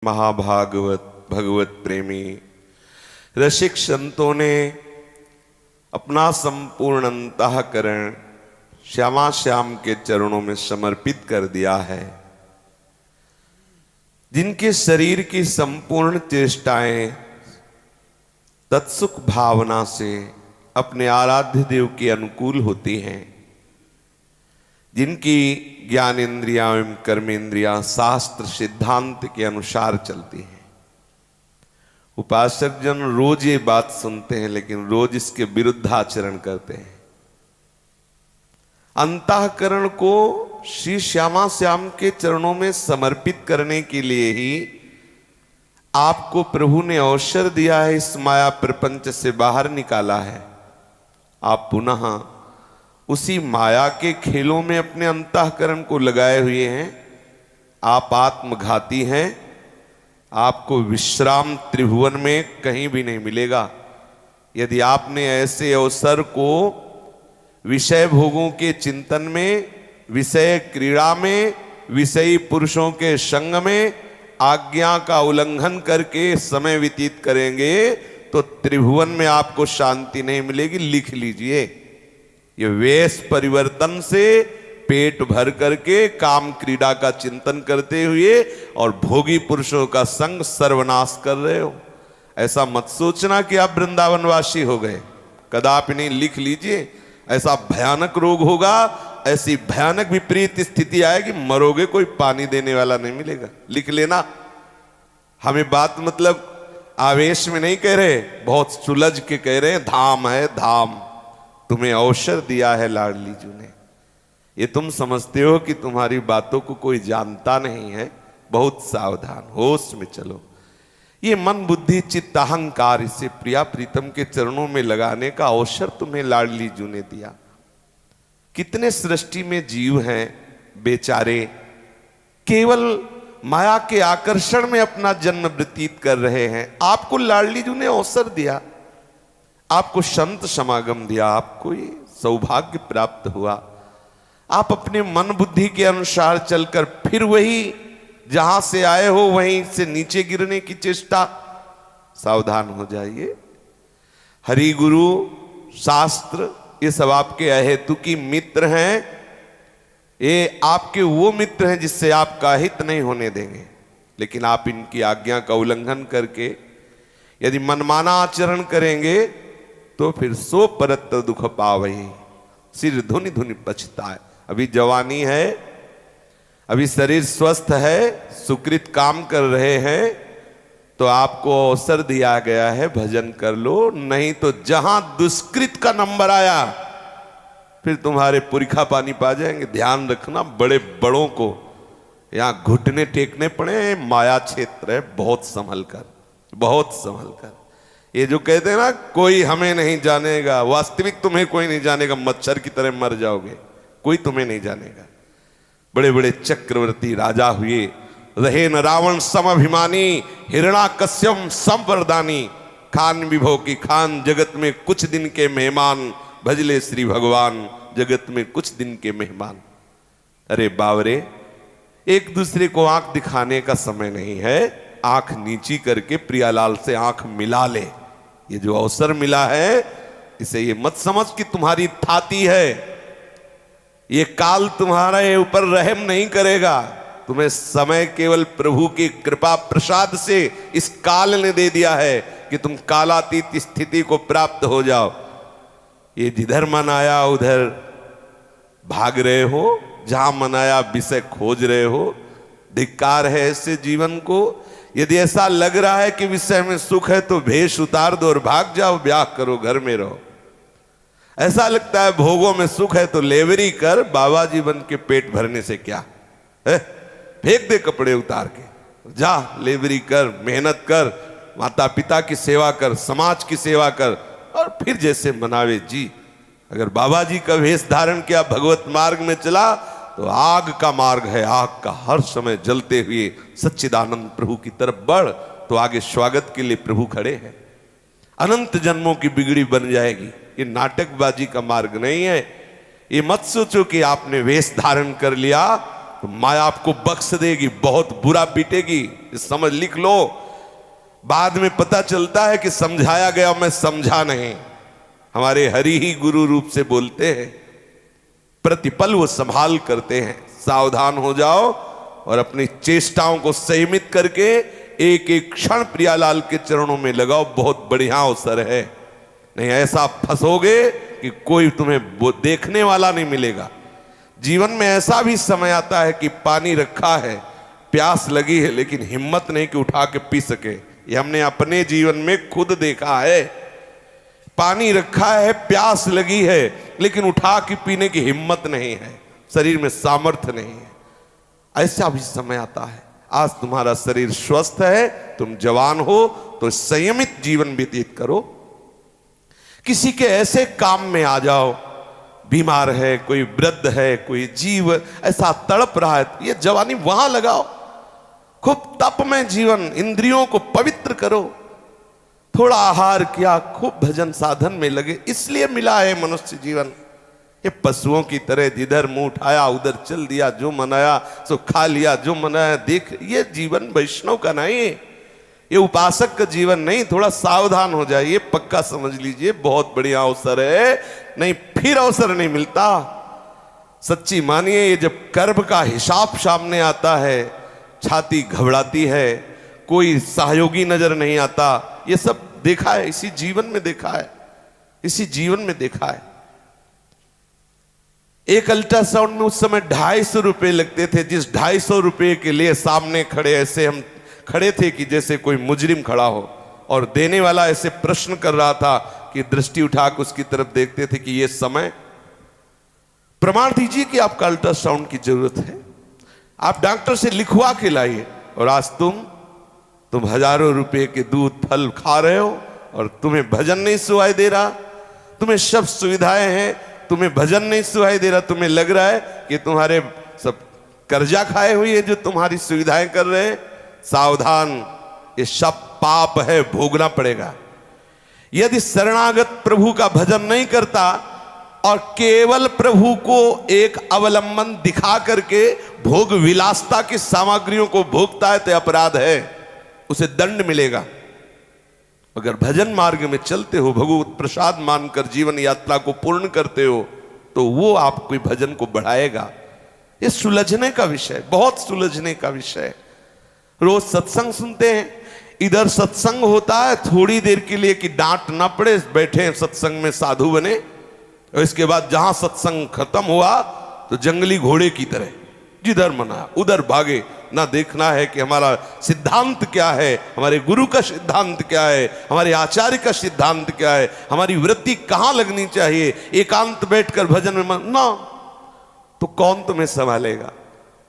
महाभागवत भगवत प्रेमी रसिक संतों ने अपना संपूर्ण अंतःकरण श्यामा श्याम के चरणों में समर्पित कर दिया है। जिनके शरीर की संपूर्ण चेष्टाएं तत्सुख भावना से अपने आराध्य देव के अनुकूल होती हैं, जिनकी ज्ञानेन्द्रियां एवं कर्मेंद्रियां शास्त्र सिद्धांत के अनुसार चलती हैं। उपासक जन रोज ये बात सुनते हैं लेकिन रोज इसके विरुद्ध आचरण करते हैं। अंतःकरण को श्री श्यामा श्याम के चरणों में समर्पित करने के लिए ही आपको प्रभु ने अवसर दिया है, इस माया प्रपंच से बाहर निकाला है। आप पुनः उसी माया के खेलों में अपने अंतःकरण को लगाए हुए हैं। आप आत्मघाती हैं। आपको विश्राम त्रिभुवन में कहीं भी नहीं मिलेगा। यदि आपने ऐसे अवसर को विषय भोगों के चिंतन में, विषय क्रीड़ा में, विषयी पुरुषों के संग में आज्ञा का उल्लंघन करके समय व्यतीत करेंगे तो त्रिभुवन में आपको शांति नहीं मिलेगी। लिख लीजिए, ये वेश परिवर्तन से पेट भर करके काम क्रीड़ा का चिंतन करते हुए और भोगी पुरुषों का संग सर्वनाश कर रहे हो। ऐसा मत सोचना कि आप वृंदावनवासी हो गए, कदापि नहीं। लिख लीजिए, ऐसा भयानक रोग होगा, ऐसी भयानक विपरीत स्थिति आएगी, मरोगे, कोई पानी देने वाला नहीं मिलेगा। लिख लेना। हमें बात मतलब आवेश में नहीं कह रहे, बहुत सुलझ के कह रहे हैं। धाम है धाम, तुम्हें अवसर दिया है लाडली जी ने। ये तुम समझते हो कि तुम्हारी बातों को कोई जानता नहीं है। बहुत सावधान, होश में चलो। ये मन बुद्धि चित्त अहंकार, इसे प्रिया प्रीतम के चरणों में लगाने का अवसर तुम्हें लाडली जी ने दिया। कितने सृष्टि में जीव हैं बेचारे, केवल माया के आकर्षण में अपना जन्म व्यतीत कर रहे हैं। आपको लाडली जी ने अवसर दिया, आपको संत समागम दिया, आपको ये सौभाग्य प्राप्त हुआ। आप अपने मन बुद्धि के अनुसार चलकर फिर वही जहां से आए हो वहीं से नीचे गिरने की चेष्टा। सावधान हो जाइए। हरि गुरु शास्त्र ये सब आपके अहेतु की मित्र हैं। ये आपके वो मित्र हैं जिससे आपका हित नहीं होने देंगे। लेकिन आप इनकी आज्ञा का उल्लंघन करके यदि मनमाना आचरण करेंगे तो फिर सो परत दुख पावही, सिर धुनि धुनि पछताए। अभी जवानी है, अभी शरीर स्वस्थ है, सुकृत काम कर रहे हैं, तो आपको अवसर दिया गया है, भजन कर लो। नहीं तो जहां दुष्कृत का नंबर आया फिर तुम्हारे पुरखा पानी पा जाएंगे। ध्यान रखना, बड़े बड़ों को यहां घुटने टेकने पड़े। माया क्षेत्र है, बहुत संभल कर, बहुत संभल कर। ये जो कहते हैं ना कोई हमें नहीं जानेगा, वास्तविक तुम्हें कोई नहीं जानेगा। मच्छर की तरह मर जाओगे, कोई तुम्हें नहीं जानेगा। बड़े बड़े चक्रवर्ती राजा हुए, रहे न रावण सम अभिमानी, हिरणाकश्यप संवरदानी। खान विभो की खान, जगत में कुछ दिन के मेहमान, भजले श्री भगवान, जगत में कुछ दिन के मेहमान। अरे बावरे, एक दूसरे को आंख दिखाने का समय नहीं है। आंख नीची करके प्रियालाल से आंख मिला ले। ये जो अवसर मिला है, इसे ये मत समझ कि तुम्हारी थाती है। ये काल तुम्हारे ऊपर रहम नहीं करेगा। तुम्हें समय केवल प्रभु की कृपा प्रसाद से इस काल ने दे दिया है कि तुम कालातीत स्थिति को प्राप्त हो जाओ। ये जिधर मन आया उधर भाग रहे हो, जहां मन आया विषय खोज रहे हो। धिक्कार है ऐसे जीवन को। यदि ऐसा लग रहा है कि विषय में सुख है तो भेष उतार दो और भाग जाओ, ब्याह करो, घर में रहो। ऐसा लगता है भोगों में सुख है तो लेवरी कर, बाबा जी बन के पेट भरने से क्या है। फेंक दे कपड़े उतार के, जा लेवरी कर, मेहनत कर, माता पिता की सेवा कर, समाज की सेवा कर, और फिर जैसे मनावे जी। अगर बाबा जी का वेश धारण किया, भगवत मार्ग में चला, तो आग का मार्ग है, आग का हर समय जलते हुए सच्चिदानंद प्रभु की तरफ बढ़। तो आगे स्वागत के लिए प्रभु खड़े हैं। अनंत जन्मों की बिगड़ी बन जाएगी। ये नाटकबाजी का मार्ग नहीं है। ये मत सोचो कि आपने वेश धारण कर लिया तो माया आपको बख्श देगी, बहुत बुरा पीटेगी, समझ लिख लो। बाद में पता चलता है कि समझाया गया, मैं समझा नहीं। हमारे हरि ही गुरु रूप से बोलते हैं, प्रतिपल वो संभाल करते हैं। सावधान हो जाओ और अपनी चेष्टाओं को संयमित करके एक एक क्षण प्रियालाल के चरणों में लगाओ, बहुत बढ़िया अवसर है। नहीं ऐसा फंसोगे कि कोई तुम्हें देखने वाला नहीं मिलेगा। जीवन में ऐसा भी समय आता है कि पानी रखा है, प्यास लगी है, लेकिन हिम्मत नहीं कि उठा के पी सके। ये हमने अपने जीवन में खुद देखा है। पानी रखा है, प्यास लगी है, लेकिन उठा के पीने की हिम्मत नहीं है, शरीर में सामर्थ्य नहीं है। ऐसा भी समय आता है। आज तुम्हारा शरीर स्वस्थ है, तुम जवान हो, तो संयमित जीवन व्यतीत करो। किसी के ऐसे काम में आ जाओ, बीमार है, कोई वृद्ध है, कोई जीव ऐसा तड़प रहा है, ये जवानी वहां लगाओ। खूब तप में जीवन, इंद्रियों को पवित्र करो। थोड़ा आहार किया, खूब भजन साधन में लगे। इसलिए मिला है मनुष्य जीवन। ये पशुओं की तरह जिधर मुंह उठाया उधर चल दिया, जो मनाया सो खा लिया, जो मनाया देख। ये जीवन वैष्णव का नहीं, ये उपासक का जीवन नहीं। थोड़ा सावधान हो जाइए, पक्का समझ लीजिए, बहुत बढ़िया अवसर है, नहीं फिर अवसर नहीं मिलता। सच्ची मानिए, ये जब कर्म का हिसाब सामने आता है, छाती घबराती है, कोई सहयोगी नजर नहीं आता। ये सब देखा है, इसी जीवन में देखा है, इसी जीवन में देखा है। एक अल्ट्रासाउंड में उस समय 250 रुपए लगते थे। जिस 250 रुपए के लिए सामने खड़े ऐसे हम खड़े थे कि जैसे कोई मुजरिम खड़ा हो, और देने वाला ऐसे प्रश्न कर रहा था कि दृष्टि उठाकर उसकी तरफ देखते थे कि ये समय, प्रमाण दीजिए कि आपका अल्ट्रासाउंड की जरूरत है, आप डॉक्टर से लिखवा के लाइए। और आज तुम हजारों रुपए के दूध फल खा रहे हो और तुम्हें भजन नहीं सुनाई दे रहा। तुम्हें सब सुविधाएं हैं, तुम्हें भजन नहीं सुनाई दे रहा। तुम्हें लग रहा है कि तुम्हारे सब कर्जा खाए हुए जो तुम्हारी सुविधाएं कर रहे हैं। सावधान, ये सब पाप है, भोगना पड़ेगा। यदि शरणागत प्रभु का भजन नहीं करता और केवल प्रभु को एक अवलंबन दिखा करके भोग विलासता की सामग्रियों को भोगता है, तो अपराध है, उसे दंड मिलेगा। अगर भजन मार्ग में चलते हो, भगवत प्रसाद मानकर जीवन यात्रा को पूर्ण करते हो, तो वो आपको भजन को बढ़ाएगा। ये सुलझने का विषय, बहुत सुलझने का विषय। रोज सत्संग सुनते हैं, इधर सत्संग होता है थोड़ी देर के लिए कि डांट ना पड़े, बैठे हैं सत्संग में साधु बने, और इसके बाद जहां सत्संग खत्म हुआ तो जंगली घोड़े की तरह जिधर मना उधर भागे। ना देखना है कि हमारा सिद्धांत क्या है, हमारे गुरु का सिद्धांत क्या है, हमारे आचार्य का सिद्धांत क्या है, हमारी वृत्ति कहां लगनी चाहिए। एकांत बैठकर भजन में मन ना, तो कौन तुम्हें संभालेगा।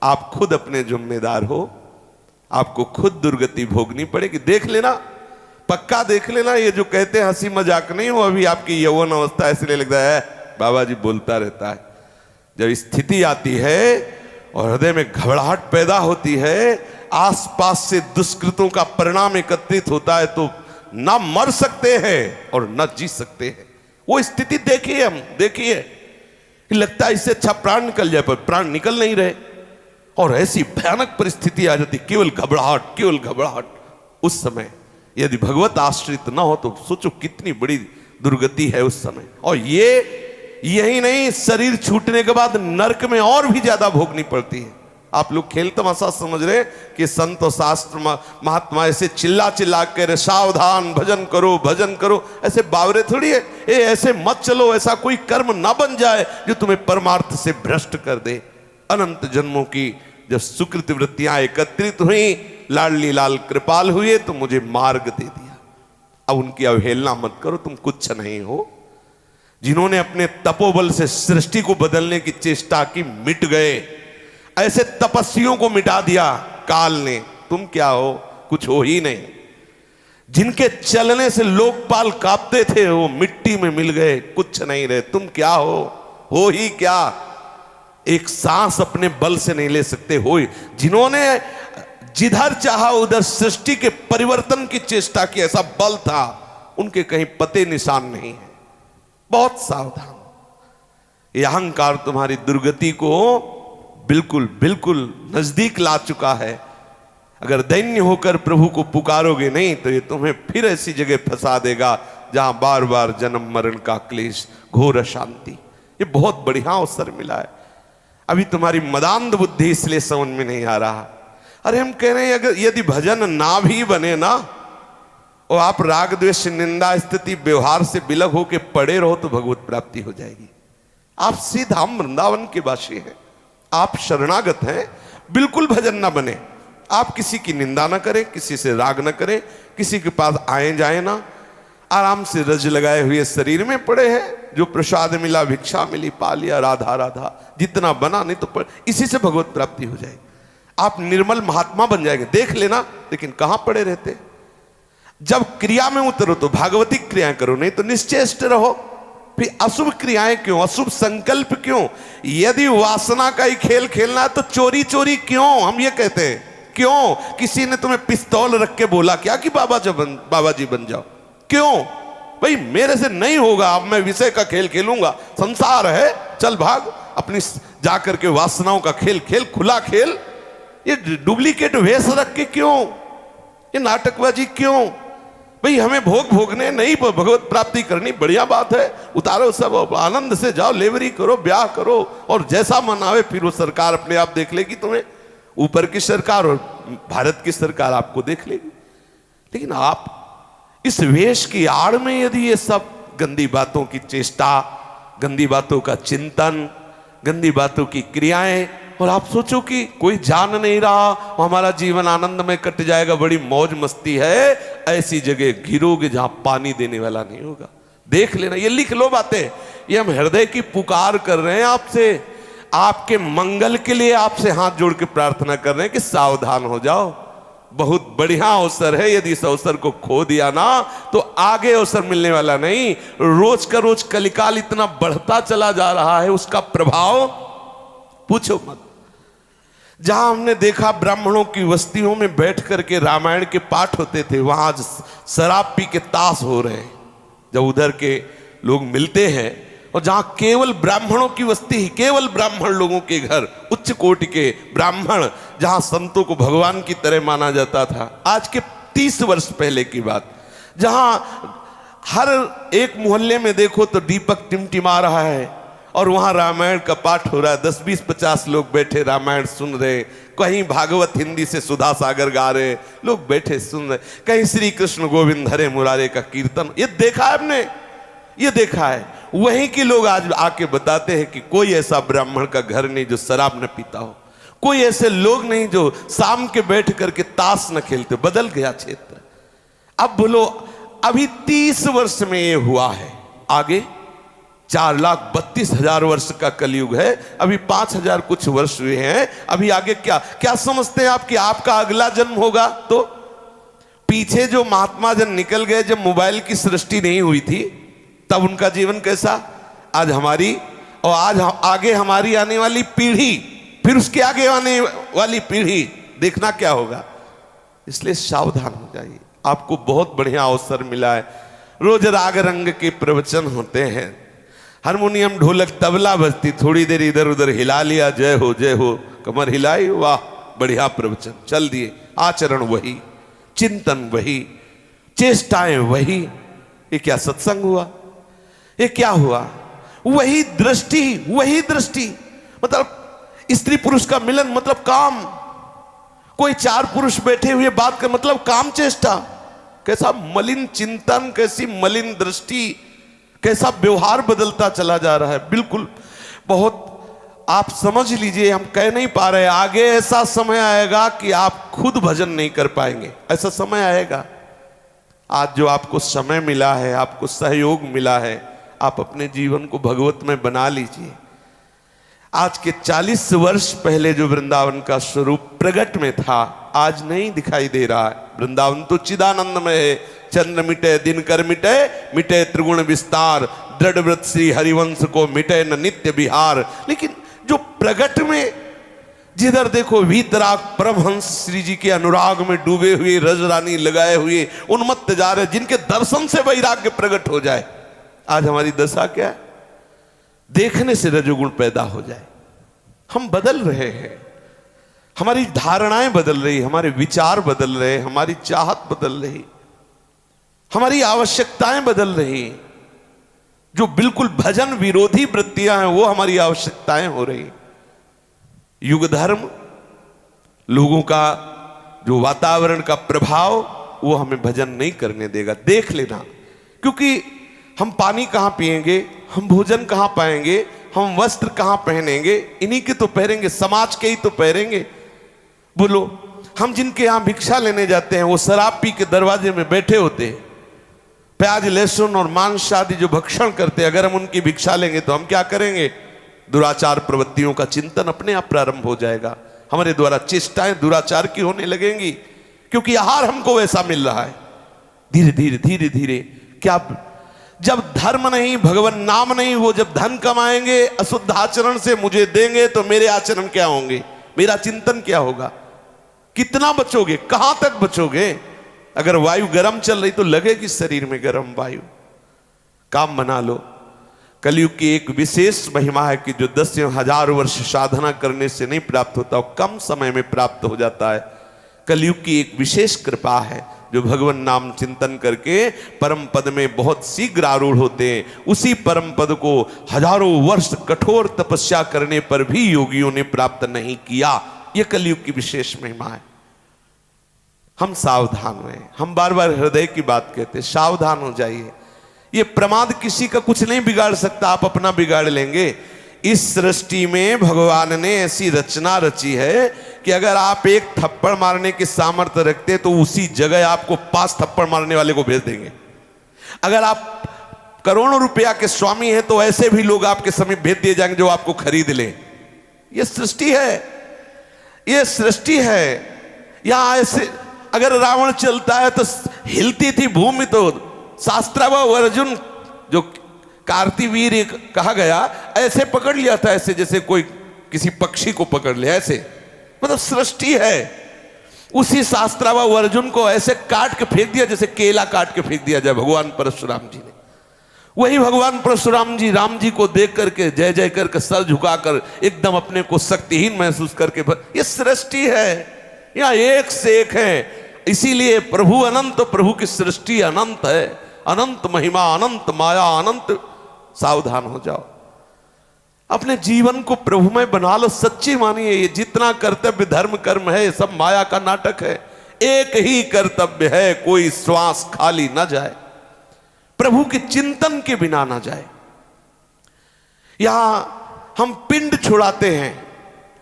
आप खुद अपने जिम्मेदार हो, आपको खुद दुर्गति भोगनी पड़ेगी। देख लेना, पक्का देख लेना। ये जो कहते हैं हंसी मजाक नहीं हो, अभी आपकी यौवन अवस्था इसलिए लगता है बाबा जी बोलता रहता है। जब स्थिति आती है और हृदय में घबराहट पैदा होती है, आसपास से दुष्कृतों का परिणाम एकत्रित होता है, तो ना मर सकते हैं और ना जी सकते हैं। वो स्थिति देखिए, हम देखिए, लगता है इससे अच्छा प्राण निकल जाए, पर प्राण निकल नहीं रहे, और ऐसी भयानक परिस्थिति आ जाती, केवल घबराहट, केवल घबराहट। उस समय यदि भगवत आश्रित ना हो तो सोचो कितनी बड़ी दुर्गति है उस समय। और यही नहीं, शरीर छूटने के बाद नरक में और भी ज्यादा भोगनी पड़ती है। आप लोग खेल तमाशा समझ रहे कि संत और शास्त्र महात्मा ऐसे चिल्ला चिल्ला कर सावधान भजन करो भजन करो, ऐसे बावरे थोड़ी है। ए ऐसे मत चलो, ऐसा कोई कर्म ना बन जाए जो तुम्हें परमार्थ से भ्रष्ट कर दे। अनंत जन्मों की जब सुकृत वृत्तियां एकत्रित हुई, लाडली लाल कृपाल हुए, तो मुझे मार्ग दे दिया। अब उनकी अवहेलना मत करो, तुम कुछ नहीं हो। जिन्होंने अपने तपोबल से सृष्टि को बदलने की चेष्टा की, मिट गए। ऐसे तपस्वियों को मिटा दिया काल ने, तुम क्या हो, कुछ हो ही नहीं। जिनके चलने से लोकपाल कांपते थे, वो मिट्टी में मिल गए, कुछ नहीं रहे। तुम क्या हो ही क्या। एक सांस अपने बल से नहीं ले सकते हो। जिन्होंने जिधर चाहा उधर सृष्टि के परिवर्तन की चेष्टा की, ऐसा बल था, उनके कहीं पते निशान नहीं है। बहुत सावधान। यह अहंकार तुम्हारी दुर्गति को बिल्कुल बिल्कुल नजदीक ला चुका है। अगर दैन्य होकर प्रभु को पुकारोगे नहीं तो ये तुम्हें फिर ऐसी जगह फंसा देगा जहां बार बार जन्म मरण का क्लेश, घोर अशांति। ये बहुत बढ़िया अवसर मिला है। अभी तुम्हारी मदांध बुद्धि इसलिए समझ में नहीं आ रहा। अरे हम कह रहे हैं अगर यदि भजन ना भी बने ना और आप राग द्वेष निंदा स्थिति व्यवहार से बिलग होके पड़े रहो तो भगवत प्राप्ति हो जाएगी। आप सीधाम वृंदावन के वासी हैं, आप शरणागत हैं, बिल्कुल भजन ना बने। आप किसी की निंदा ना करें, किसी से राग ना करें, किसी के पास आए जाए ना, आराम से रज लगाए हुए शरीर में पड़े हैं। जो प्रसाद मिला, भिक्षा मिली, पा लिया, राधा राधा, जितना बना नहीं तो इसी से भगवत प्राप्ति हो जाएगी। आप निर्मल महात्मा बन जाएंगे, देख लेना। लेकिन कहां पड़े रहते? जब क्रिया में उतरो तो भागवतिक क्रियाएं करो, नहीं तो निश्चेष्ट रहो। फिर अशुभ क्रियाएं क्यों, अशुभ संकल्प क्यों? यदि वासना का ही खेल खेलना है तो चोरी चोरी क्यों? हम ये कहते हैं क्यों? किसी ने तुम्हें पिस्तौल रख के बोला क्या कि बाबा जी बन जाओ? क्यों भाई? मेरे से नहीं होगा, अब मैं विषय का खेल खेलूंगा, संसार है, चल भाग अपनी जाकर के वासनाओं का खेल खेल, खुला खेल। ये डुप्लीकेट वेश रख के क्यों? ये नाटकबाजी क्यों? भाई हमें भोग भोगने नहीं, भगवत प्राप्ति करनी, बढ़िया बात है, उतारो सब, आनंद से जाओ, लेवरी करो, ब्याह करो, और जैसा मन आवे फिर वो सरकार अपने आप देख लेगी तुम्हें। ऊपर की सरकार और भारत की सरकार आपको देख लेगी। लेकिन आप इस वेश की आड़ में यदि ये सब गंदी बातों की चेष्टा, गंदी बातों का चिंतन, गंदी बातों की क्रियाएं, और आप सोचो कि कोई जान नहीं रहा, हमारा जीवन आनंद में कट जाएगा, बड़ी मौज मस्ती है, ऐसी जगह घिरोगे जहां पानी देने वाला नहीं होगा। देख लेना, ये लिख लो बातें। ये हम हृदय की पुकार कर रहे हैं आपसे, आपके मंगल के लिए आपसे हाथ जोड़ के प्रार्थना कर रहे हैं कि सावधान हो जाओ। बहुत बढ़िया अवसर है, यदि इस अवसर को खो दिया ना तो आगे अवसर मिलने वाला नहीं। रोज का रोज कलिकाल इतना बढ़ता चला जा रहा है, उसका प्रभाव पूछो मत। जहां हमने देखा ब्राह्मणों की वस्तियों में बैठ करके रामायण के पाठ होते थे, वहां शराब पी के ताश हो रहे हैं। जब उधर के लोग मिलते हैं और जहां केवल ब्राह्मणों की वस्ती ही, केवल ब्राह्मण लोगों के घर, उच्च कोटि के ब्राह्मण, जहां संतों को भगवान की तरह माना जाता था। आज के 30 वर्ष पहले की बात, जहां हर एक मोहल्ले में देखो तो दीपक टिमटिमा रहा है और वहां रामायण का पाठ हो रहा है। 10, 20, 50 लोग बैठे रामायण सुन रहे, कहीं भागवत हिंदी से सुधा सागर गा रहे, लोग बैठे सुन रहे, कहीं श्री कृष्ण गोविंद हरे मुरारे का कीर्तन। ये देखा है हमने, ये देखा है। वहीं के लोग आज आके बताते हैं कि कोई ऐसा ब्राह्मण का घर नहीं जो शराब न पीता हो, कोई ऐसे लोग नहीं जो शाम के बैठ करके ताश न खेलते। बदल गया क्षेत्र। अब बोलो, अभी 30 वर्ष में ये हुआ है, आगे 4,32,000 वर्ष का कलयुग है, अभी 5,000 कुछ वर्ष हुए हैं। अभी आगे क्या क्या समझते हैं आप कि आपका अगला जन्म होगा? तो पीछे जो महात्मा जन निकल गए, जब मोबाइल की सृष्टि नहीं हुई थी तब उनका जीवन कैसा, आज हमारी और आज आगे हमारी आने वाली पीढ़ी, फिर उसके आगे आने वाली पीढ़ी, देखना क्या होगा। इसलिए सावधान हो जाइए। आपको बहुत बढ़िया अवसर मिला है। रोज राग रंग के प्रवचन होते हैं, हारमोनियम ढोलक तबला बजती, थोड़ी देर इधर उधर हिला लिया, जय हो जय हो, कमर हिलाई, वाह बढ़िया प्रवचन, चल दिए। आचरण वही, चिंतन वही, चेष्टाएं वही। ये क्या सत्संग हुआ? ये क्या हुआ? वही दृष्टि, वही दृष्टि, मतलब स्त्री पुरुष का मिलन मतलब काम। कोई 4 पुरुष बैठे हुए बात कर मतलब काम चेष्टा। कैसा मलिन चिंतन, कैसी मलिन दृष्टि, कैसा व्यवहार बदलता चला जा रहा है। बिल्कुल बहुत आप समझ लीजिए, हम कह नहीं पा रहे, आगे ऐसा समय आएगा कि आप खुद भजन नहीं कर पाएंगे, ऐसा समय आएगा। आज जो आपको समय मिला है, आपको सहयोग मिला है, आप अपने जीवन को भगवत में बना लीजिए। आज के 40 वर्ष पहले जो वृंदावन का स्वरूप प्रगट में था, आज नहीं दिखाई दे रहा है। वृंदावन तो चिदानंद में है। चंद्र मिटे दिनकर मिटे, मिटे त्रिगुण विस्तार, दृढ़ व्रत श्री हरिवंश को मिटे न नित्य विहार। लेकिन जो प्रगट में जिधर देखो वीतराग परमहंस श्री जी के अनुराग में डूबे हुए, रजरानी लगाए हुए उन्मत्त जा रहे, जिनके दर्शन से वैराग्य प्रकट हो जाए। आज हमारी दशा क्या है? देखने से रजोगुण पैदा हो जाए। हम बदल रहे हैं, हमारी धारणाएं बदल रही, हमारे विचार बदल रहे, हमारी चाहत बदल रही, हमारी आवश्यकताएं बदल रही। जो बिल्कुल भजन विरोधी वृत्तियां हैं वो हमारी आवश्यकताएं हो रही। युग धर्म, लोगों का जो वातावरण का प्रभाव, वो हमें भजन नहीं करने देगा। देख लेना, क्योंकि हम पानी कहां पिएंगे, हम भोजन कहां पाएंगे, हम वस्त्र कहां पहनेंगे, इन्हीं के तो पहनेंगे, समाज के ही तो पहनेंगे। बोलो, हम जिनके यहां भिक्षा लेने जाते हैं वो शराब पी के दरवाजे में बैठे होते हैं, प्याज लहसुन और मांस आदि जो भक्षण करते हैं, अगर हम उनकी भिक्षा लेंगे तो हम क्या करेंगे? दुराचार प्रवृत्तियों का चिंतन अपने आप प्रारंभ हो जाएगा। हमारे द्वारा चेष्टाएं दुराचार की होने लगेंगी, क्योंकि आहार हमको वैसा मिल रहा है। धीरे धीरे धीरे धीरे क्या, जब धर्म नहीं, भगवान नाम नहीं, वो जब धन कमाएंगे अशुद्ध आचरण से मुझे देंगे, तो मेरे आचरण क्या होंगे, मेरा चिंतन क्या होगा? कितना बचोगे, कहां तक बचोगे? अगर वायु गर्म चल रही तो लगेगी शरीर में गर्म वायु। काम बना लो। कलयुग की एक विशेष महिमा है कि जो 10,000 वर्ष साधना करने से नहीं प्राप्त होता, वो कम समय में प्राप्त हो जाता है। कलयुग की एक विशेष कृपा है, जो भगवान नाम चिंतन करके परम पद में बहुत शीघ्र आरूढ़ होते हैं। उसी परम पद को हजारों वर्ष कठोर तपस्या करने पर भी योगियों ने प्राप्त नहीं किया। यह कलयुग की विशेष महिमा है। हम सावधान हुए, हम बार बार हृदय की बात कहते, सावधान हो जाइए। ये प्रमाद किसी का कुछ नहीं बिगाड़ सकता, आप अपना बिगाड़ लेंगे। इस सृष्टि में भगवान ने ऐसी रचना रची है कि अगर आप एक थप्पड़ मारने की सामर्थ्य रखते तो उसी जगह आपको 5 थप्पड़ मारने वाले को भेज देंगे। अगर आप करोड़ों रुपया के स्वामी हैं तो ऐसे भी लोग आपके समीप भेज दिए जाएंगे जो आपको खरीद लें। यह सृष्टि है, यह सृष्टि है। यहां ऐसे अगर रावण चलता है तो हिलती थी भूमि, तो शास्त्राव अर्जुन जो कार्तिवीर कहा गया, ऐसे पकड़ लिया था, ऐसे जैसे कोई किसी पक्षी को पकड़ लिया, ऐसे। मतलब सृष्टि है। उसी शास्त्राव अर्जुन को ऐसे काट के फेंक दिया जैसे केला काट के फेंक दिया जाए भगवान परशुराम जी ने। वही भगवान परशुराम जी राम जी को देख करके जय जय करके सर झुकाकर एकदम अपने को शक्तिहीन महसूस करके, ये सृष्टि है, यहां एक से एक है। इसीलिए प्रभु अनंत, प्रभु की सृष्टि अनंत है, अनंत महिमा, अनंत माया, अनंत। सावधान हो जाओ, अपने जीवन को प्रभुमय बना लो, सच्ची मानिए। ये जितना कर्तव्य धर्म कर्म है, सब माया का नाटक है। एक ही कर्तव्य है, कोई श्वास खाली ना जाए, प्रभु के चिंतन के बिना ना जाए। यहां हम पिंड छुड़ाते हैं,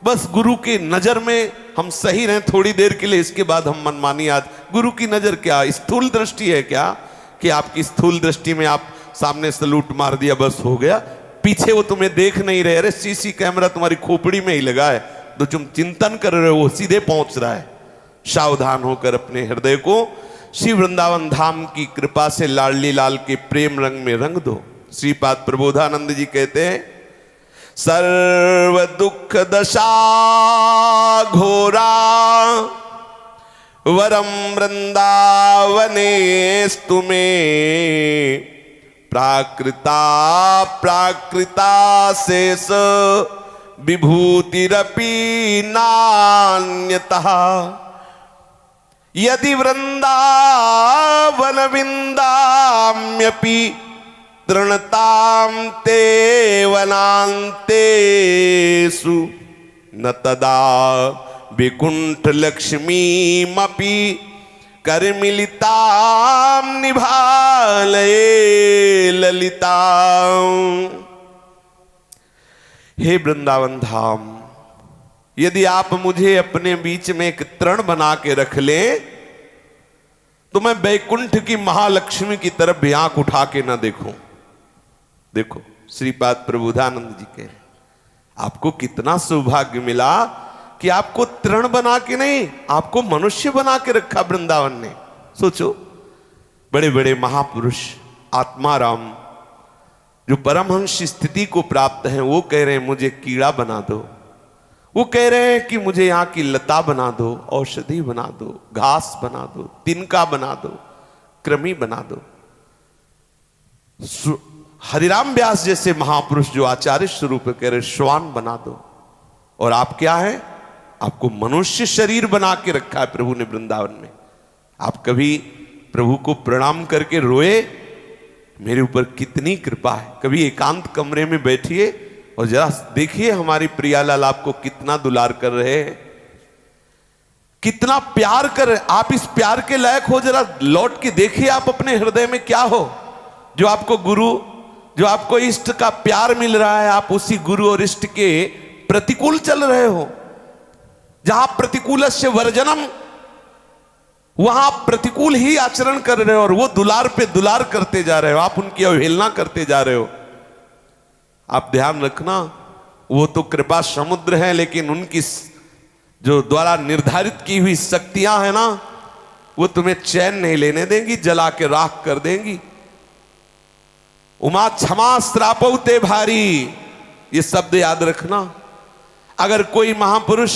बस गुरु की नजर में हम सही रहें थोड़ी देर के लिए, इसके बाद हम मनमानी। आज गुरु की नजर क्या, स्थूल दृष्टि है क्या, कि आपकी स्थूल दृष्टि में आप सामने सलूट मार दिया बस हो गया, पीछे वो तुम्हें देख नहीं रहे। अरे सीसी कैमरा तुम्हारी खोपड़ी में ही लगा है, तो तुम चिंतन कर रहे हो, वो सीधे पहुंच रहा है। सावधान होकर अपने हृदय को श्री वृंदावन धाम की कृपा से लाडली लाल के प्रेम रंग में रंग दो। श्रीपाद प्रबोधानंद जी कहते हैं, सर्व दुख दशा घोरा वरम वृंदावने स्तुमे प्राकृता प्राकृता शेष विभूतिरपि नान्यतः यदि वृंदावन विंदाम्यपि तृणतां ते वनान्तेषु न तदा विकुंठ लक्ष्मीमपि करमिलितां निभालये ललितां। हे वृंदावन धाम, यदि आप मुझे अपने बीच में एक तृण बना के रख लें तो मैं बैकुंठ की महालक्ष्मी की तरफ भी आंख उठा के ना देखूं। देखो श्रीपाद प्रबोधानंद जी कह रहे, आपको कितना सौभाग्य मिला कि आपको तृण बना के नहीं, आपको मनुष्य बना के रखा वृंदावन ने। सोचो, बड़े बड़े महापुरुष आत्माराम जो परमहंस स्थिति को प्राप्त हैं, वो कह रहे हैं मुझे कीड़ा बना दो, वो कह रहे हैं कि मुझे यहां की लता बना दो, औषधि बना दो, घास बना दो, तिनका बना दो, कृमि बना दो। हरिराम व्यास जैसे महापुरुष जो आचार्य स्वरूप कह रहे श्वान बना दो। और आप क्या है? आपको मनुष्य शरीर बना के रखा है प्रभु ने वृंदावन में। आप कभी प्रभु को प्रणाम करके रोए, मेरे ऊपर कितनी कृपा है? कभी एकांत कमरे में बैठिए और जरा देखिए हमारी प्रियालाल आपको कितना दुलार कर रहे हैं, कितना प्यार कर रहे। आप इस प्यार के लायक हो, जरा लौट के देखिए आप अपने हृदय में क्या हो। जो आपको गुरु, जो आपको इष्ट का प्यार मिल रहा है, आप उसी गुरु और इष्ट के प्रतिकूल चल रहे हो। जहां प्रतिकूलस्य वर्जनम, वहां आप प्रतिकूल ही आचरण कर रहे हो और वो दुलार पे दुलार करते जा रहे हो, आप उनकी अवहेलना करते जा रहे हो। आप ध्यान रखना, वो तो कृपा समुद्र है, लेकिन उनकी जो द्वारा निर्धारित की हुई शक्तियां है ना, वो तुम्हें चैन नहीं लेने देंगी, जला के राख कर देंगी। उमा क्षमा श्रापौते भारी, ये शब्द याद रखना। अगर कोई महापुरुष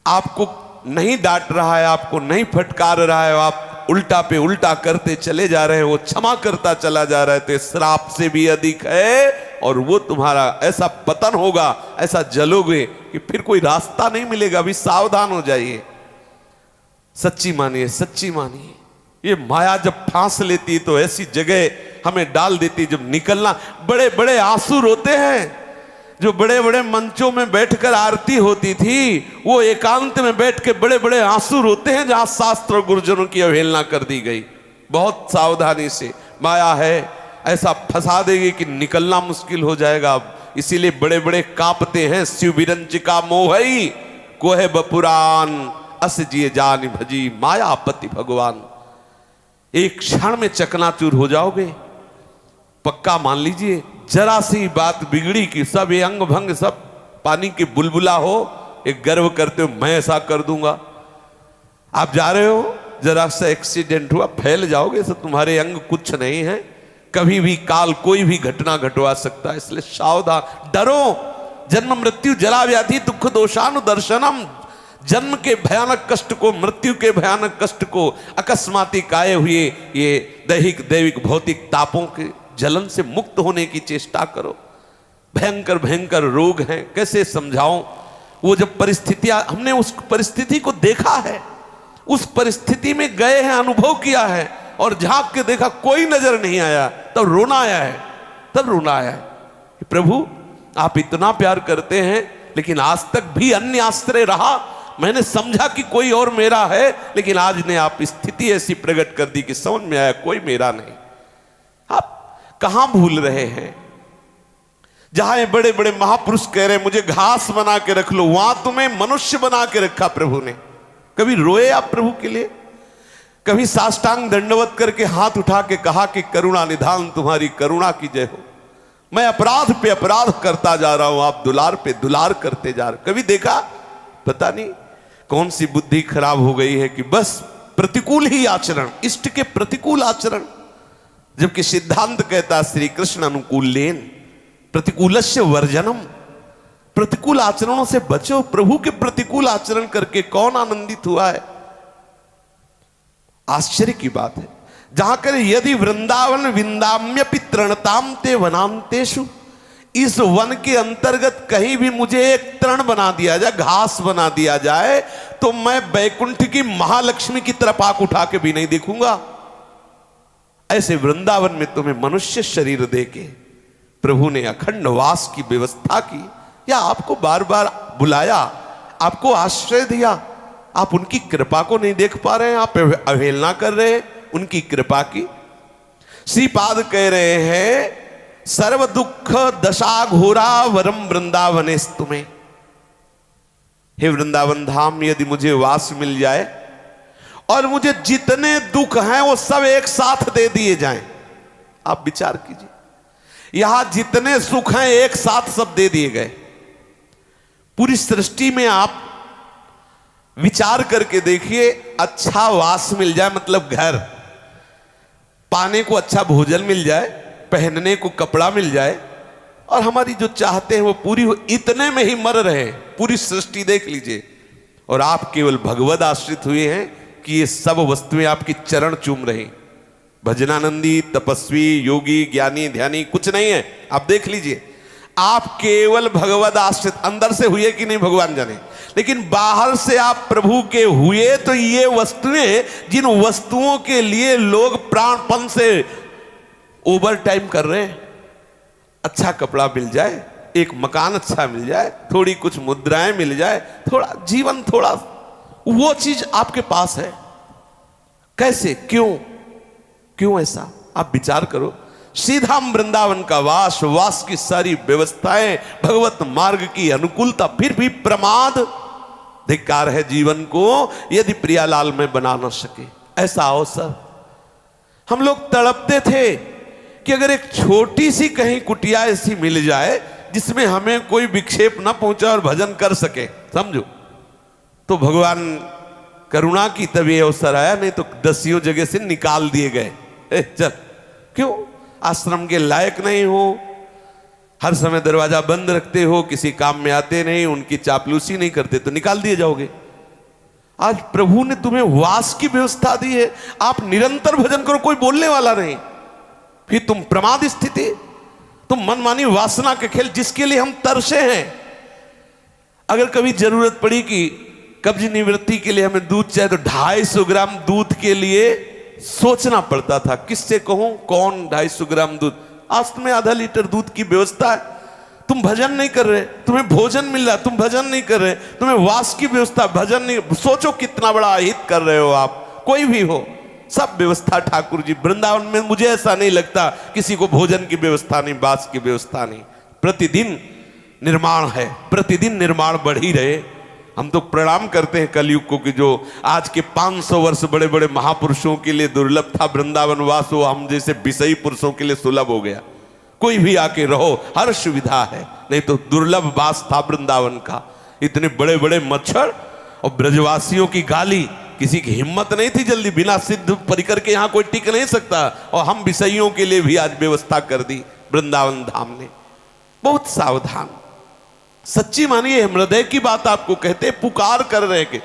आपको नहीं डांट रहा है, आपको नहीं फटकार रहा है, आप उल्टा पे उल्टा करते चले जा रहे हैं, वो क्षमा करता चला जा रहा है, तो श्राप से भी अधिक है। और वो तुम्हारा ऐसा पतन होगा, ऐसा जलोगे कि फिर कोई रास्ता नहीं मिलेगा। अभी सावधान हो जाइए, सच्ची मानिए, सच्ची मानिए। ये माया जब फांस लेती है तो ऐसी जगह हमें डाल देती है, जब निकलना, बड़े बड़े आंसू रोते हैं। जो बड़े बड़े मंचों में बैठकर आरती होती थी, वो एकांत में बैठ के बड़े बड़े आंसू रोते हैं, जहां शास्त्र और गुरुजनों की अवहेलना कर दी गई। बहुत सावधानी से, माया है ऐसा फंसा देगी कि निकलना मुश्किल हो जाएगा। इसीलिए बड़े बड़े कांपते हैं। शिव विरंचिका मोहई कोहे बपुरान, अस जिए जान भजी मायापति भगवान। एक क्षण में चकनाचूर हो जाओगे, पक्का मान लीजिए। जरा सी बात बिगड़ी कि सब ये अंग भंग, सब पानी के बुलबुला हो, एक गर्व करते हो मैं ऐसा कर दूंगा। आप जा रहे हो, जरा सा एक्सीडेंट हुआ, फैल जाओगे, तो तुम्हारे अंग कुछ नहीं है। कभी भी काल कोई भी घटना घटवा सकता है, इसलिए सावधान। डरो, जन्म मृत्यु जरा व्याधि दुख दोषानुदर्शनम। जन्म के भयानक कष्ट को, मृत्यु के भयानक कष्ट को, अकस्मातिक आए हुए ये दैहिक दैविक भौतिक तापों के जलन से मुक्त होने की चेष्टा करो। भयंकर भयंकर रोग हैं, कैसे समझाऊं। वो जब परिस्थितियां, हमने उस परिस्थिति को देखा है, उस परिस्थिति में गए हैं, अनुभव किया है, और झांक के देखा कोई नजर नहीं आया, तब रोना आया है, तब रोना आया है। प्रभु आप इतना प्यार करते हैं, लेकिन आज तक भी अन्य आश्रय रहा। मैंने समझा कि कोई और मेरा है, लेकिन आज ने आप स्थिति ऐसी प्रकट कर दी कि समझ में आया कोई मेरा नहीं। आप कहां भूल रहे हैं? जहां ये बड़े बड़े महापुरुष कह रहे हैं मुझे घास बना के रख लो, वहां तुम्हें मनुष्य बना के रखा प्रभु ने। कभी रोए आप प्रभु के लिए? कभी साष्टांग दंडवत करके हाथ उठा के कहा कि करुणा निधान तुम्हारी करुणा की जय हो, मैं अपराध पे अपराध करता जा रहा हूं, आप दुलार पे दुलार करते जा रहे? कभी देखा? पता नहीं कौन सी बुद्धि खराब हो गई है कि बस प्रतिकूल ही आचरण, इष्ट के प्रतिकूल आचरण। जबकि सिद्धांत कहता श्री कृष्ण अनुकूल लेन प्रतिकूलस्य वर्जनम। प्रतिकूल आचरणों से बचो। प्रभु के प्रतिकूल आचरण करके कौन आनंदित हुआ है? आश्चर्य की बात है। जहां कर यदि वृंदावन विंदाम्यपि तृणताम ते वनांतेषु, इस वन के अंतर्गत कहीं भी मुझे एक तृण बना दिया जाए, घास बना दिया जाए, तो मैं बैकुंठ की महालक्ष्मी की तरफ आंख उठा के भी नहीं देखूंगा। ऐसे वृंदावन में तुम्हें मनुष्य शरीर देके प्रभु ने अखंड वास की व्यवस्था की, या आपको बार बार बुलाया, आपको आश्रय दिया। आप उनकी कृपा को नहीं देख पा रहे हैं, आप अवहेलना कर रहे हैं उनकी कृपा की। श्रीपाद कह रहे हैं सर्व दुख दशा घोरा वरम वृंदावने तुम्हें। हे वृंदावन धाम, यदि मुझे वास मिल जाए और मुझे जितने दुख हैं वो सब एक साथ दे दिए जाएं, आप विचार कीजिए, यहां जितने सुख हैं एक साथ सब दे दिए गए। पूरी सृष्टि में आप विचार करके देखिए, अच्छा वास मिल जाए, मतलब घर, पाने को अच्छा भोजन मिल जाए, पहनने को कपड़ा मिल जाए, और हमारी जो चाहते हैं वो पूरी हो, इतने में ही मर रहे। पूरी सृष्टि देख लीजिए, और आप केवल भगवद आश्रित हुए हैं कि ये सब वस्तुएं आपकी चरण चूम रही। भजनानंदी, तपस्वी, योगी, ज्ञानी, ध्यानी कुछ नहीं है। आप देख लीजिए, आप केवल भगवद आश्रित, अंदर से हुए कि नहीं भगवान जाने, लेकिन बाहर से आप प्रभु के हुए तो ये वस्तुएं, जिन वस्तुओं के लिए लोग प्राणपण से ओवर टाइम कर रहे हैं, अच्छा कपड़ा मिल जाए, एक मकान अच्छा मिल जाए, थोड़ी कुछ मुद्राएं मिल जाए, थोड़ा जीवन, थोड़ा वो चीज आपके पास है, कैसे, क्यों ऐसा? आप विचार करो। सीधा वृंदावन का वास की सारी व्यवस्थाएं, भगवत मार्ग की अनुकूलता, फिर भी प्रमाद, धिक्कार है जीवन को यदि प्रियालाल में बना न सके ऐसा अवसर। हम लोग तड़पते थे कि अगर एक छोटी सी कहीं कुटिया ऐसी मिल जाए जिसमें हमें कोई विक्षेप न पहुंचा और भजन कर सके, समझो, तो भगवान करुणा की तभी अवसर आया, नहीं तो 10 जगह से निकाल दिए गए। चल, क्यों? आश्रम के लायक नहीं हो, हर समय दरवाजा बंद रखते हो, किसी काम में आते नहीं, उनकी चापलूसी नहीं करते तो निकाल दिए जाओगे। आज प्रभु ने तुम्हें वास की व्यवस्था दी है, आप निरंतर भजन करो, कोई बोलने वाला नहीं। फिर तुम प्रमाद स्थिति, तुम मनमानी वासना के खेल, जिसके लिए हम तरसे हैं। अगर कभी जरूरत पड़ी कि कब्ज निवृत्ति के लिए हमें दूध चाहिए तो 250 ग्राम दूध के लिए सोचना पड़ता था, किससे कहूं, कौन 250 ग्राम दूध? आज तुम्हें आधा लीटर दूध की व्यवस्था है, तुम भजन नहीं कर रहे, तुम्हें भोजन मिल रहा, तुम भजन नहीं कर रहे, तुम्हें वास की व्यवस्था, भजन नहीं, सोचो कितना बड़ा अहित कर रहे हो आप, कोई भी हो, सब व्यवस्था ठाकुर जी। वृंदावन में मुझे ऐसा नहीं लगता किसी को भोजन की व्यवस्था नहीं, वास की व्यवस्था नहीं, प्रतिदिन निर्माण है, प्रतिदिन निर्माण बढ़ ही रहे। हम तो प्रणाम करते हैं कलयुग को कि जो आज के 500 वर्ष बड़े बड़े महापुरुषों के लिए दुर्लभ था वृंदावन वास, वो हम जैसे विषयी पुरुषों के लिए सुलभ हो गया। कोई भी आके रहो, हर सुविधा है, नहीं तो दुर्लभ वास था वृंदावन का। इतने बड़े बड़े मच्छर और ब्रजवासियों की गाली, किसी की हिम्मत नहीं थी जल्दी, बिना सिद्ध परिकर के यहाँ कोई टिक नहीं सकता, और हम विषयों के लिए भी आज व्यवस्था कर दी वृंदावन धाम ने। बहुत सावधान, सच्ची मानिए, हृदय की बात आपको कहते, पुकार कर रहे कि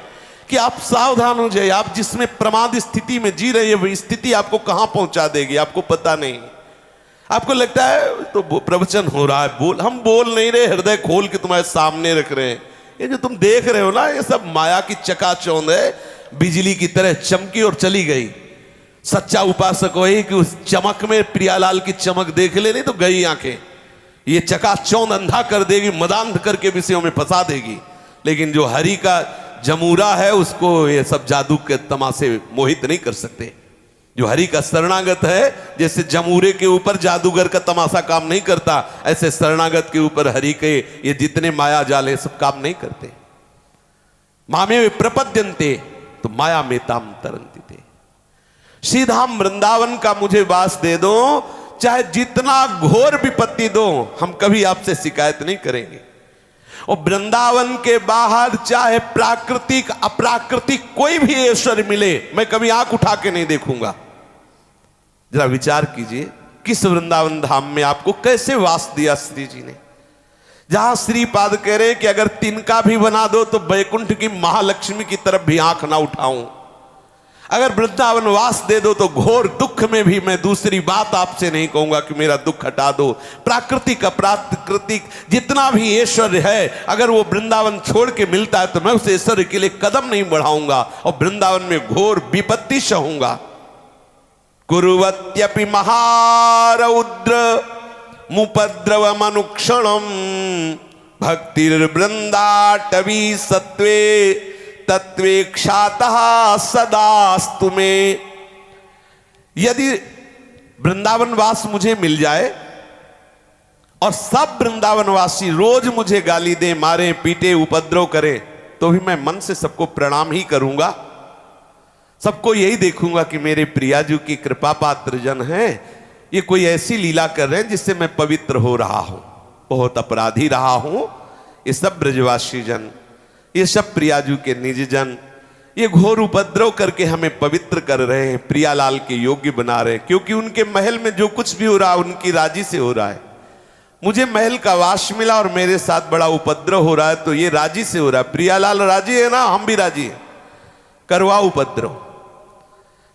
आप सावधान हो जाइए। आप जिसमें प्रमाद स्थिति में जी रहे हैं वही स्थिति आपको कहां पहुंचा देगी आपको पता नहीं। आपको लगता है तो प्रवचन हो रहा है, हम बोल नहीं रहे, हृदय खोल के तुम्हारे सामने रख रहे हैं। ये जो तुम देख रहे हो ना, ये सब माया की चकाचौंध है, बिजली की तरह चमकी और चली गई। सच्चा उपासक वही कि उस चमक में प्रियालाल की चमक देख ले, नहीं तो गई आंखें। ये चकाचौंध अंधा कर देगी, मदांध करके विषयों में फंसा देगी। लेकिन जो हरि का जमूरा है उसको ये सब जादू के तमाशे मोहित नहीं कर सकते। जो हरि का शरणागत है, जैसे जमूरे के ऊपर जादूगर का तमाशा काम नहीं करता, ऐसे शरणागत के ऊपर हरि के ये जितने माया जाल है सब काम नहीं करते। मामे प्रपद्यन्ते तो माया में ताम तरंती थे। सीधा वृंदावन का मुझे वास दे दो, चाहे जितना घोर विपत्ति दो, हम कभी आपसे शिकायत नहीं करेंगे। और वृंदावन के बाहर चाहे प्राकृतिक अप्राकृतिक कोई भी ऐश्वर्य मिले, मैं कभी आंख उठा के नहीं देखूंगा। जरा विचार कीजिए, किस वृंदावन धाम में आपको कैसे वास दिया श्री जी ने, जहां श्रीपाद कह रहे कि अगर तिनका भी बना दो तो वैकुंठ की महालक्ष्मी की तरफ भी आंख ना उठाऊं। अगर वृंदावन वास दे दो तो घोर दुख में भी मैं दूसरी बात आपसे नहीं कहूंगा कि मेरा दुख हटा दो। प्राकृतिक अप्राकृतिक जितना भी ऐश्वर्य है, अगर वो वृंदावन छोड़ के मिलता है तो मैं उस ऐश्वर्य के लिए कदम नहीं बढ़ाऊंगा और वृंदावन में घोर विपत्ति सहूंगा। कुरुवत्यपि महारौद्र मुपद्रवमनुक्षणम भक्तिर्वृंदाटवी सत्वे तत्वेक्षातः सदास्तु में। यदि वृंदावन वास मुझे मिल जाए और सब वृंदावनवासी रोज मुझे गाली दे, मारे, पीटे, उपद्रव करें, तो भी मैं मन से सबको प्रणाम ही करूंगा। सबको यही देखूंगा कि मेरे प्रियाजू की कृपा पात्र जन हैं, ये कोई ऐसी लीला कर रहे हैं जिससे मैं पवित्र हो रहा हूं, बहुत अपराधी रहा हूं। ये सब ब्रजवासी जन, ये सब प्रियाजू के निज जन, ये घोर उपद्रव करके हमें पवित्र कर रहे हैं, प्रियालाल के योग्य बना रहे हैं। क्योंकि उनके महल में जो कुछ भी हो रहा है उनकी राजी से हो रहा है। मुझे महल का वास मिला और मेरे साथ बड़ा उपद्रव हो रहा है तो ये राजी से हो रहा है। प्रियालाल राजी है ना, हम भी राजी हैं, करवा उपद्रव।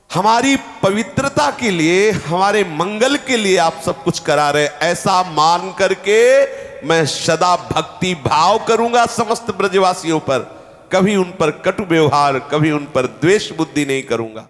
हमारी पवित्रता के लिए, हमारे मंगल के लिए आप सब कुछ करा रहे, ऐसा मान करके मैं सदा भक्ति भाव करूंगा समस्त ब्रजवासियों पर, कभी उन पर कटु व्यवहार, कभी उन पर द्वेष बुद्धि नहीं करूंगा।